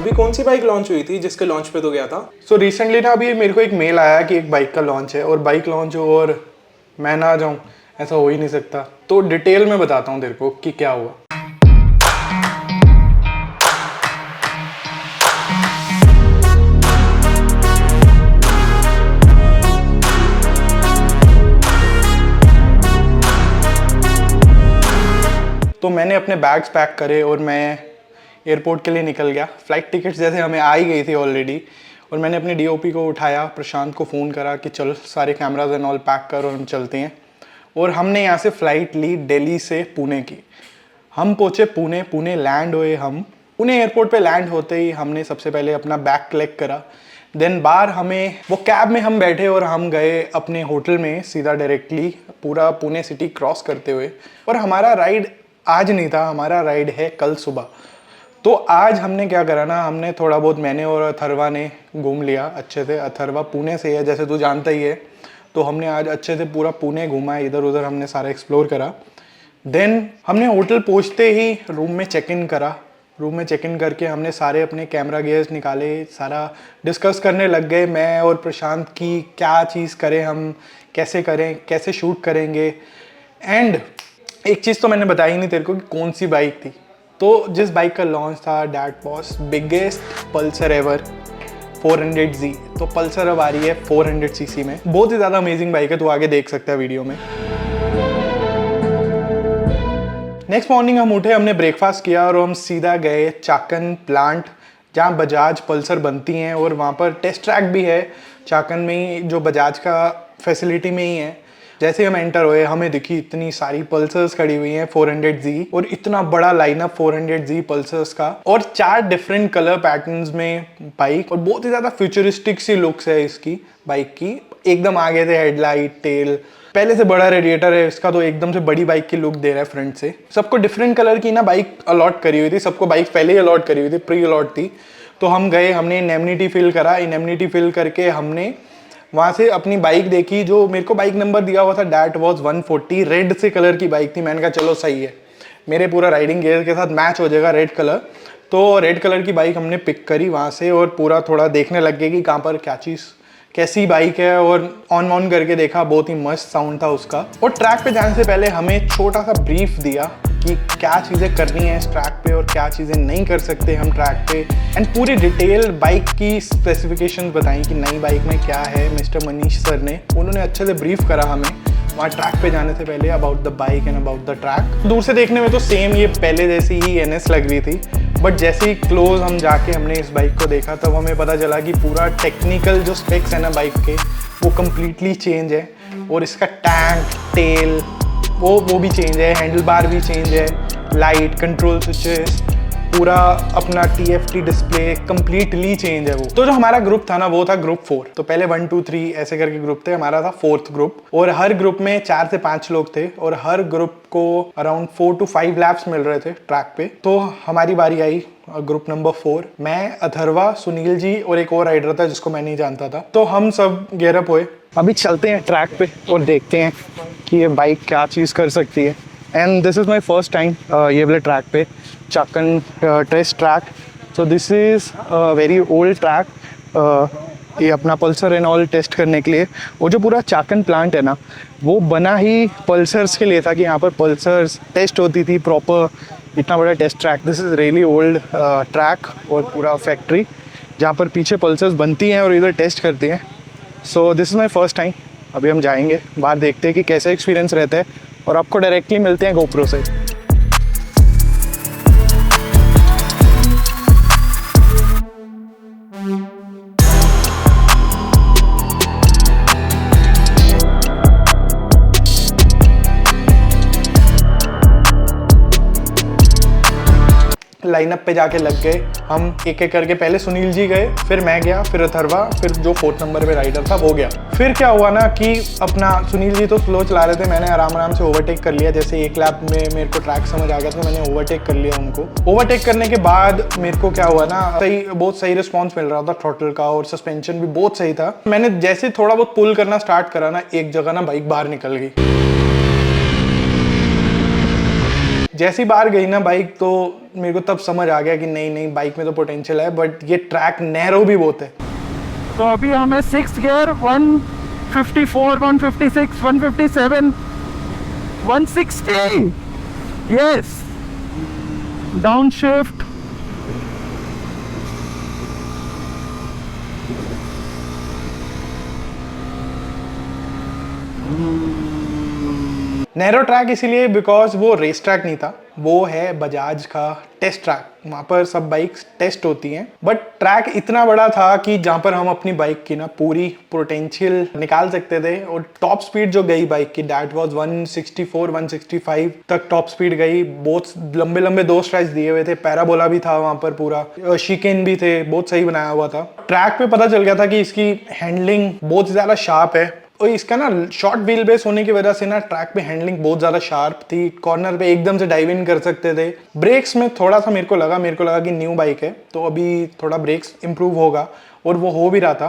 अभी कौन सी bike launch हुई थी जिसके लॉन्च पे तो गया था? सो रिसेंटली ना अभी मेरे को एक मेल आया कि एक बाइक का लॉन्च है, और बाइक लॉन्च हो और मैं ना जाऊँ, ऐसा हो ही नहीं सकता। तो डिटेल में बताता हूँ तेरे को कि क्या हुआ। तो मैंने अपने बैग्स पैक करे और मैं एयरपोर्ट के लिए निकल गया। फ़्लाइट टिकट्स जैसे हमें आ ही गई थी ऑलरेडी, और मैंने अपने डीओपी को उठाया, प्रशांत को फ़ोन करा कि चल सारे कैमराज एंड ऑल पैक कर और हम चलते हैं। और हमने यहाँ से फ़्लाइट ली दिल्ली से पुणे की। हम पहुँचे पुणे, पुणे लैंड हुए। हम पुणे एयरपोर्ट पे लैंड होते ही हमने सबसे पहले अपना बैग कलेक्ट करा। देन बाहर हमें वो कैब में हम बैठे और हम गए अपने होटल में सीधा डायरेक्टली पूरा पुणे सिटी क्रॉस करते हुए। और हमारा राइड आज नहीं था, हमारा राइड है कल सुबह। तो आज हमने क्या करा ना, हमने थोड़ा बहुत, मैंने और अथर्वा ने घूम लिया अच्छे से। अथर्वा पुणे से है जैसे तू जानता ही है, तो हमने आज अच्छे से पूरा पुणे घूमा, इधर उधर हमने सारा एक्सप्लोर करा। देन हमने होटल पहुंचते ही रूम में चेक इन करा। रूम में चेक इन करके हमने सारे अपने कैमरा गियर्स निकाले, सारा डिस्कस करने लग गए मैं और प्रशांत की क्या चीज़ करें, हम कैसे करें, कैसे शूट करेंगे। एंड एक चीज़ तो मैंने बताई नहीं तेरे को कि कौन सी बाइक थी। तो जिस बाइक का लॉन्च था, that was biggest Pulsar ever 400Z। तो पल्सर अब आ रही है 400 सीसी में। बहुत ही ज़्यादा अमेजिंग बाइक है, तो आगे देख सकते हैं वीडियो में। नेक्स्ट मॉर्निंग हम उठे, हमने ब्रेकफास्ट किया और हम सीधा गए चाकन प्लांट, जहाँ बजाज पल्सर बनती हैं, और वहाँ पर टेस्ट ट्रैक भी है चाकन में ही, जो बजाज का फैसिलिटी में ही है। जैसे हम एंटर हुए हमें दिखी इतनी सारी पल्सर्स खड़ी हुई हैं 400Z, और इतना बड़ा लाइनअप 400Z पल्सर्स का, और 4 डिफरेंट कलर पैटर्न्स में बाइक, और बहुत ही ज़्यादा फ्यूचरिस्टिक सी लुक्स है इसकी बाइक की। एकदम आगे से हेडलाइट, टेल, पहले से बड़ा रेडिएटर है इसका, तो एकदम से बड़ी बाइक की लुक दे रहा है फ्रंट से। सबको डिफरेंट कलर की ना बाइक अलॉट करी हुई थी, सबको बाइक पहले ही अलॉट करी हुई थी, प्री अलॉट थी। तो हम गए, हमने इनेमनिटी फिल करा। इनेमनिटी फिल करके हमने वहाँ से अपनी बाइक देखी, जो मेरे को बाइक नंबर दिया हुआ था डैट वॉज 140, रेड से कलर की बाइक थी। मैंने कहा चलो सही है, मेरे पूरा राइडिंग गियर के साथ मैच हो जाएगा रेड कलर। तो रेड कलर की बाइक हमने पिक करी वहाँ से, और पूरा थोड़ा देखने लग गए कि कहाँ पर क्या चीज़, कैसी बाइक है, और ऑन करके देखा, बहुत ही मस्त साउंड था उसका। और ट्रैक पे जाने से पहले हमें छोटा सा ब्रीफ दिया कि क्या चीज़ें करनी है इस ट्रैक पे और क्या चीज़ें नहीं कर सकते हम ट्रैक पे, एंड पूरी डिटेल बाइक की स्पेसिफिकेशंस बताई कि नई बाइक में क्या है। मिस्टर मनीष सर ने, उन्होंने अच्छे से ब्रीफ करा हमें वहाँ ट्रैक पे जाने से पहले about the bike and about the track. दूर से देखने में तो सेम ये पहले जैसी ही NS लग रही थी, बट जैसे ही क्लोज हम जाके हमने इस बाइक को देखा, तब हमें पता चला कि पूरा टेक्निकल जो स्पेक्स है ना बाइक के, वो कम्प्लीटली चेंज है। और इसका टैंक, टेल, वो भी चेंज है, हैंडल बार भी चेंज है, लाइट, कंट्रोल स्विचेस, पूरा अपना TFT डिस्प्ले कम्प्लीटली चेंज है वो। तो जो हमारा ग्रुप था ना, वो था ग्रुप 4। तो पहले 1 2 3 ऐसे करके ग्रुप थे, हमारा था 4th ग्रुप, और हर ग्रुप में 4 से 5 लोग थे, और हर ग्रुप को अराउंड 4 to 5 लैप्स मिल रहे थे ट्रैक पे। तो हमारी बारी आई ग्रुप नंबर 4, मैं, अथर्वा, सुनील जी और एक और राइडर था जिसको मैं नहीं जानता था। तो हम सब गेयरअप हुए, अभी चलते हैं ट्रैक पे और देखते हैं कि ये बाइक क्या चीज़ कर सकती है। And this is my first time ये वाले ट्रैक पे, Chakan test track. So this is very old track, ये अपना पल्सर एंड ऑल टेस्ट करने के लिए। वो जो पूरा चाकन प्लांट है ना, वो बना ही पल्सर्स के लिए था कि यहाँ पर पल्सर्स टेस्ट होती थी प्रॉपर। इतना बड़ा test track, this is really old track, और पूरा फैक्ट्री जहाँ पर पीछे पल्सर्स बनती हैं और इधर टेस्ट करती हैं। सो this is my first time. अभी हम जाएंगे बाहर, देखते हैं कि कैसे एक्सपीरियंस रहता है, और आपको डायरेक्टली मिलते हैं GoPro से। लाइनअप पे जाके लग गए हम, एक एक करके। पहले सुनील जी गए, फिर मैं गया, फिर अथर्वा, फिर जो 4th नंबर पे राइडर था वो गया। फिर क्या हुआ ना कि अपना सुनील जी तो स्लो चला रहे थे, मैंने आराम से ओवरटेक कर लिया। जैसे एक लैप में मेरे को ट्रैक समझ आ गया, तो मैंने ओवरटेक कर लिया उनको। ओवरटेक करने के बाद मेरे को क्या हुआ ना, बहुत सही रिस्पॉन्स मिल रहा था थ्रॉटल का, और सस्पेंशन भी बहुत सही था। मैंने जैसे थोड़ा बहुत पुल करना स्टार्ट करा ना, एक जगह ना बाइक बाहर निकल गई। जैसी बार गई ना बाइक तो मेरे को तब समझ आ गया कि नहीं बाइक में तो पोटेंशियल है, बट ये ट्रैक नैरो भी बहुत है। तो अभी हमें 6th gear 154, 156, 157, 160, yes, down shift. Narrow track इसीलिए बिकॉज वो रेस ट्रैक नहीं था, वो है बजाज का टेस्ट ट्रैक। वहाँ पर सब बाइक्स टेस्ट होती हैं, बट ट्रैक इतना बड़ा था कि जहाँ पर हम अपनी बाइक की ना पूरी पोटेंशियल निकाल सकते थे। और टॉप स्पीड जो गई बाइक की, दैट वाज 164, 165 तक टॉप स्पीड गई। बहुत लंबे लंबे 2 स्ट्रेच दिए हुए थे, पैराबोला भी था वहाँ पर, पूरा शिकेन भी थे, बहुत सही बनाया हुआ था। ट्रैक पे पता चल गया था कि इसकी हैंडलिंग बहुत ज़्यादा शार्प है, और इसका ना शॉर्ट व्हील बेस होने की वजह से ना ट्रैक पे हैंडलिंग बहुत ज़्यादा शार्प थी। कॉर्नर पे एकदम से डाइव इन कर सकते थे। ब्रेक्स में थोड़ा सा मेरे को लगा कि न्यू बाइक है तो अभी थोड़ा ब्रेक्स इंप्रूव होगा, और वो हो भी रहा था।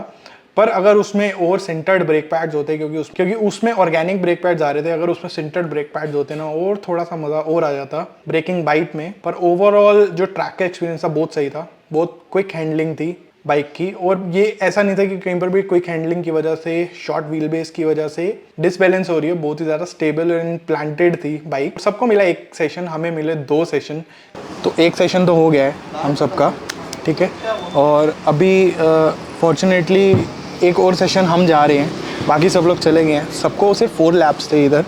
पर अगर उसमें और सेंटर्ड ब्रेक पैड्स होते, क्योंकि उसमें ऑर्गेनिक ब्रेक पैड्स आ रहे थे, अगर उसमें सेंटर्ड ब्रेक पैड्स होते ना और थोड़ा सा मज़ा और आ जाता ब्रेकिंग बाइट में। पर ओवरऑल जो ट्रैक का एक्सपीरियंस था बहुत सही था, बहुत क्विक हैंडलिंग थी बाइक की। और ये ऐसा नहीं था कि कहीं पर भी क्विक हैंडलिंग की वजह से, शॉर्ट व्हील बेस की वजह से डिसबैलेंस हो रही है। बहुत ही ज़्यादा स्टेबल एंड प्लांटेड थी बाइक। सबको मिला 1 सेशन, हमें मिले 2 सेशन। तो 1 सेशन तो हो गया है हम सबका, ठीक है। और अभी फॉर्चुनेटली एक और सेशन हम जा रहे हैं, बाकी सब लोग चले गए हैं। सबको सिर्फ 4 लैप्स थे इधर,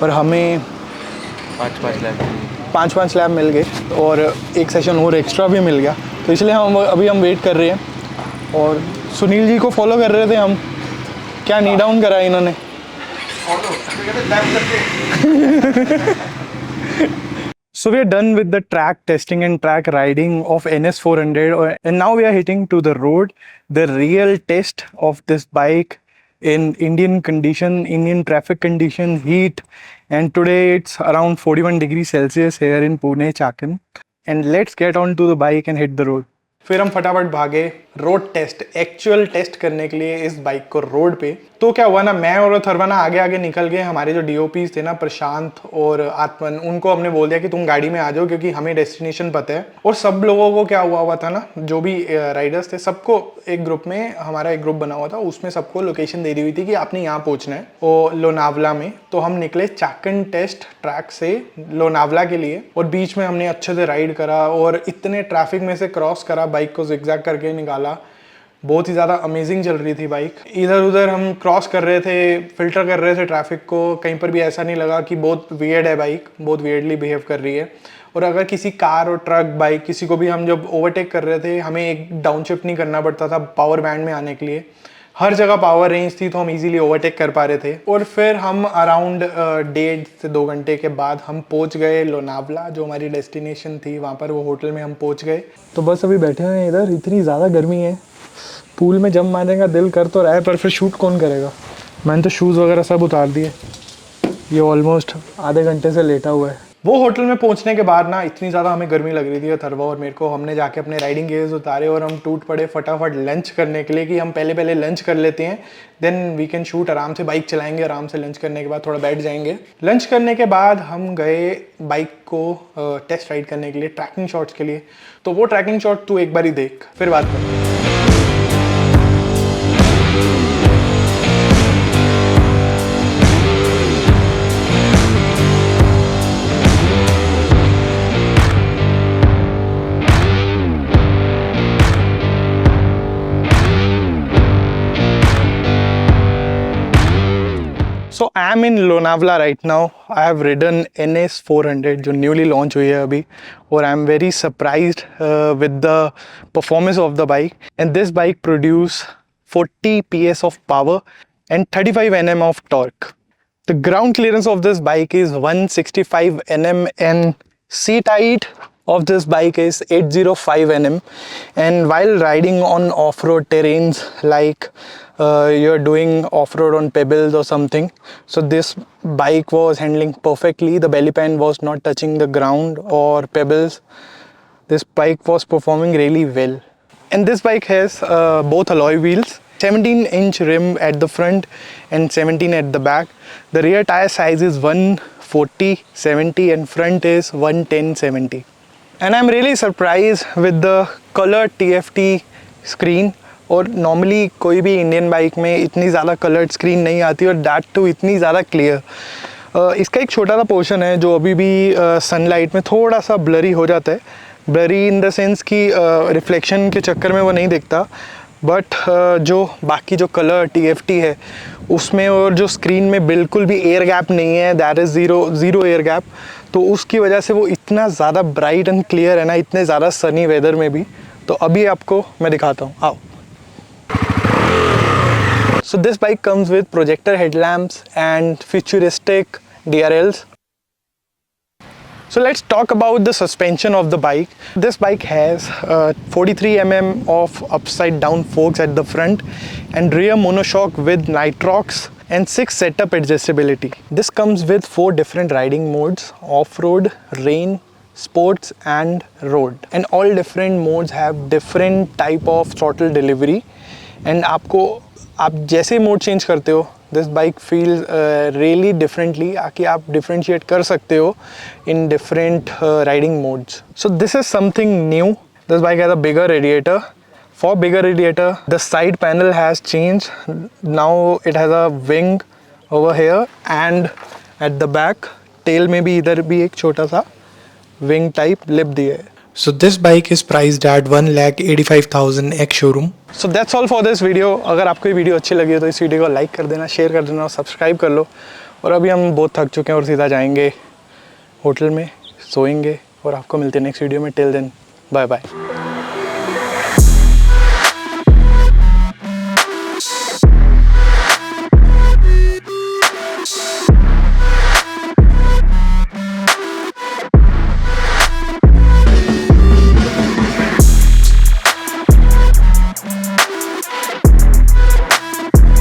पर हमें 5-5 लैप मिल गए, और 1 सेशन और एक्स्ट्रा भी मिल गया। तो इसलिए हम वेट कर रहे हैं, और सुनील जी को फॉलो कर रहे थे हम। क्या नी डाउन करा इन्होंने। So we are done with the track testing and track riding of NS 400, and now we are hitting to the road, the real test of this bike in Indian condition, Indian traffic condition, heat, and today it's around 41 degrees Celsius here in Pune, Chakan. And let's get on to the bike and hit the road. फिर हम फटाफट भागे road test, actual test करने के लिए इस bike को road पे। तो क्या हुआ ना, मैं और थरवाना आगे आगे निकल गए। हमारे जो डीओपीज थे ना, प्रशांत और आत्मन, उनको हमने बोल दिया कि तुम गाड़ी में आ जाओ क्योंकि हमें डेस्टिनेशन पता है। और सब लोगों को क्या हुआ था ना, जो भी राइडर्स थे सबको एक ग्रुप में, हमारा एक ग्रुप बना हुआ था, उसमें सबको लोकेशन दे दी हुई थी कि आपने यहाँ पहुँचना है, और लोनावला में। तो हम निकले चाकन टेस्ट ट्रैक से लोनावला के लिए, और बीच में हमने अच्छे से राइड करा और इतने ट्रैफिक में से क्रॉस करा, बाइक को जिगजैग करके निकाला। बहुत ही ज़्यादा अमेजिंग चल रही थी बाइक। इधर उधर हम क्रॉस कर रहे थे, फिल्टर कर रहे थे ट्रैफिक को। कहीं पर भी ऐसा नहीं लगा कि बहुत वियर्ड है बाइक, बहुत वियर्डली बिहेव कर रही है। और अगर किसी कार और ट्रक बाइक किसी को भी हम जब ओवरटेक कर रहे थे, हमें एक डाउन शिफ्ट नहीं करना पड़ता था पावर बैंड में आने के लिए। हर जगह पावर रेंज थी, तो हम इजीली ओवरटेक कर पा रहे थे। और फिर हम अराउंड 1.5 से 2 घंटे के बाद हम पहुंच गए लोनावला, जो हमारी डेस्टिनेशन थी। वहाँ पर वो होटल में हम पहुंच गए। तो बस अभी बैठे हुए हैं इधर, इतनी ज़्यादा गर्मी है, पूल में जंप मारने का दिल कर तो रहा है, पर फिर शूट कौन करेगा। मैंने तो शूज़ वगैरह सब उतार दिए। ये ऑलमोस्ट आधे घंटे से लेटा हुआ है। वो होटल में पहुंचने के बाद ना इतनी ज़्यादा हमें गर्मी लग रही थी, थरवा और मेरे को। हमने जाके अपने राइडिंग गियर्स उतारे और हम टूट पड़े फटाफट लंच करने के लिए, कि हम पहले लंच कर लेते हैं, देन वी कैन शूट। आराम से बाइक चलाएंगे, आराम से लंच करने के बाद थोड़ा बैठ जाएंगे। लंच करने के बाद हम गए बाइक को टेस्ट राइड करने के लिए, ट्रैकिंग शॉट्स के लिए। तो वो ट्रैकिंग शॉट तू एक बार ही देख, फिर बात करते हैं। So I'm in Lonavala right now. I have ridden NS 400 जो newly launch हुई है अभी, और I'm very surprised with the performance of the bike. And this bike produce 40 PS of power and 35 Nm of torque. The ground clearance of this bike is 165 Nm and seat height of this bike is 805 Nm. And while riding on off-road terrains like you're doing off-road on pebbles or something, so this bike was handling perfectly. The belly pan was not touching the ground or pebbles. This bike was performing really well. And this bike has both alloy wheels, 17-inch rim at the front and 17 at the back. The rear tire size is 40/70 and front is 110/70. And I'm really surprised with the color TFT screen. और normally कोई भी Indian bike में इतनी ज़्यादा coloured screen नहीं आती और that to इतनी ज़्यादा क्लियर। इसका एक छोटा सा पोर्शन है जो अभी भी सनलाइट में थोड़ा सा ब्लरी हो जाता है, ब्लरी इन द सेंस कि रिफ्लेक्शन के चक्कर में वो नहीं दिखता, बट जो बाकी जो कलर TFT है उसमें और जो स्क्रीन में बिल्कुल भी एयर गैप नहीं है, that is zero air gap, तो उसकी वजह से वो इतना ज़्यादा ब्राइट एंड क्लियर है ना, इतने ज़्यादा सनी वेदर में भी। तो अभी आपको मैं दिखाता हूँ, आओ। So this bike comes with projector headlamps and futuristic DRLs. So let's talk about the suspension of the bike. This bike has 43 mm of upside down forks at the front and rear monoshock with nitrox and 6 setup adjustability. This comes with 4 different riding modes: off-road, rain, sports and road. And all different modes have different type of throttle delivery. And आप जैसे mode change करते हो, this bike feel really differently, आके आप differentiate कर सकते हो in different riding modes. So this is something new. This bike has a bigger radiator. For bigger radiator the side panel has change, now it has a wing over here and at the back tail में भी इधर भी एक छोटा सा wing type lip दिया है। So this bike is priced at 1,85,000 ex showroom. So that's all for this video. अगर आपको ये वीडियो अच्छी लगी हो तो इस वीडियो को लाइक कर देना, शेयर कर देना और सब्सक्राइब कर लो। और अभी हम बहुत थक चुके हैं और सीधा जाएंगे होटल में, सोएंगे और आपको मिलते हैं नेक्स्ट वीडियो में। Till then bye bye.